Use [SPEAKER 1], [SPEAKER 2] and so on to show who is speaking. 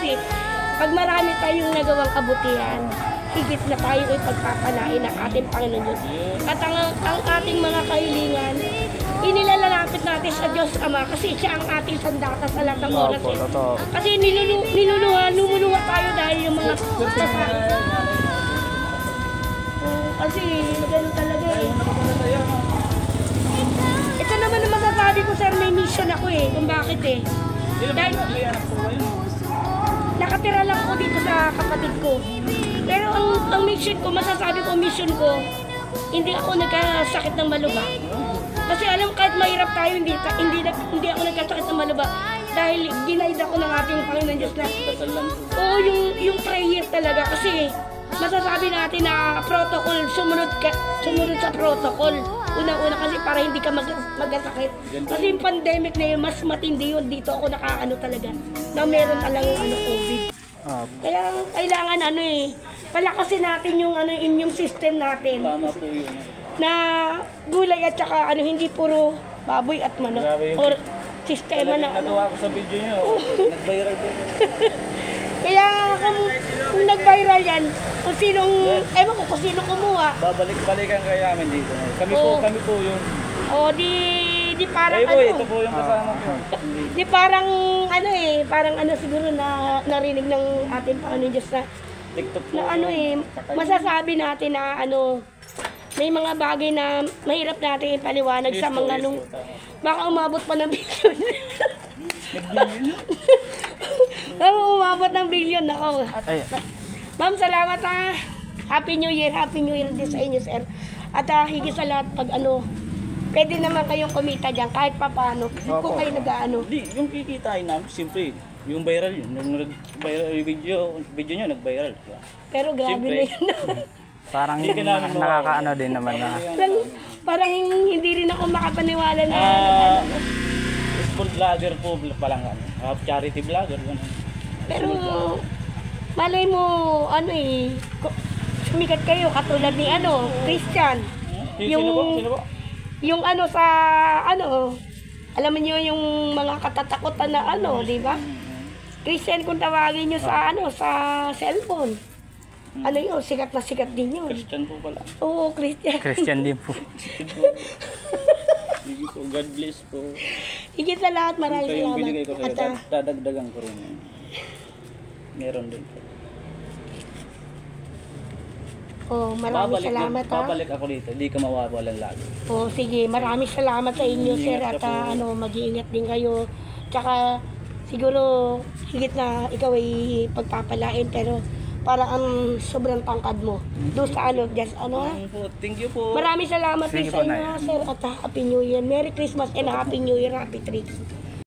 [SPEAKER 1] kasi pag marami tayong nagawang kabutihan, higit na tayo ay pagpapalain ng ating Panginoon Diyos. At ang ating mga kahilingan, inilalapit natin sa Diyos Ama kasi siya ang ating sandata sa lahat ng oras. Kasi lumuluha tayo dahil yung mga kasi gano'n talaga eh. Ito naman ang masasabi ko, sir, may mission ako eh. Kung bakit eh. Dahil nakatira lang ako dito sa kapatid ko. Pero ang mission ko, masasabi ko mission ko, hindi ako nagkasakit ng maluba. Kasi alam, kahit mahirap tayo, hindi ako nagkasakit ng maluba. Dahil ginaid ako ng ating Panginoon Diyos na. Oo, yung prayer talaga. Kasi masasabi natin na protocol, sumunod sa protocol. Unang-una kasi para hindi ka magkasakit. Kasi yung pandemic na yun, mas matindi yun. Dito ako nakaano talaga, na meron talang COVID. Kaya kailangan palakasin natin yung immune system natin.
[SPEAKER 2] Tama po yun.
[SPEAKER 1] Na gulay at saka hindi puro baboy at manok. Or sistema na
[SPEAKER 2] Nagawa ko sa video nyo, nag-viral po.
[SPEAKER 1] Kaya kung nag-viral yan, kung sino kumuha.
[SPEAKER 2] Babalik-balikan kaya namin dito. Kami po yun.
[SPEAKER 1] O di parang
[SPEAKER 2] ito po yung kasama ko.
[SPEAKER 1] Di parang parang siguro na narinig ng ating Panginoon Diyos na
[SPEAKER 2] TikTok po.
[SPEAKER 1] na masasabi natin na may mga bagay na mahirap natin ipaliwanag sa mga baka umabot pa ng bilyon. Baka umabot ng bilyon ako. Ma'am, salamat ha. Happy New Year din sa inyo, sir. At higit sa lahat pag pwede naman kayong kumita dyan kahit papaano. Kung kayo nag-ano.
[SPEAKER 2] Di, yung kikitain namin, simple. Yung viral yun. Yung nag-viral video nyo, nag-viral.
[SPEAKER 1] Pero grabe na yun.
[SPEAKER 3] Parang nakakaano din naman na.
[SPEAKER 1] Parang hindi rin ako makapaniwala na.
[SPEAKER 2] School vlogger po palang charity vlogger.
[SPEAKER 1] Pero malay mo, sumikat kayo katulad ni Christian.
[SPEAKER 2] Sino po?
[SPEAKER 1] Yung sa alam niyo yung mga katatakutan na di ba? Christian kung tawagin niyo sa sa cellphone. Yun, sikat na sikat din yun.
[SPEAKER 2] Christian po pala.
[SPEAKER 1] Oo, Christian.
[SPEAKER 3] Christian din po.
[SPEAKER 2] God bless po.
[SPEAKER 1] Higit sa lahat, maraming salamat.
[SPEAKER 2] Binigay ko sa'yo, dadagdagan ko rin yun. Meron din po.
[SPEAKER 1] Maraming salamat ha.
[SPEAKER 2] Babalik ako dito, hindi ka mawawalan lagi.
[SPEAKER 1] Sige, maraming salamat sa inyo, sir. At mag-iingat din kayo. Tsaka, siguro, higit na ikaw ay pagpapalain, pero parang ang sobrang tangkad mo. Doon sa
[SPEAKER 2] Thank you po.
[SPEAKER 1] Maraming salamat din
[SPEAKER 3] Sige
[SPEAKER 1] sa
[SPEAKER 3] po,
[SPEAKER 1] inyo,
[SPEAKER 3] Nay.
[SPEAKER 1] sir. At Happy New Year. Merry Christmas and Happy New Year. Happy Tree.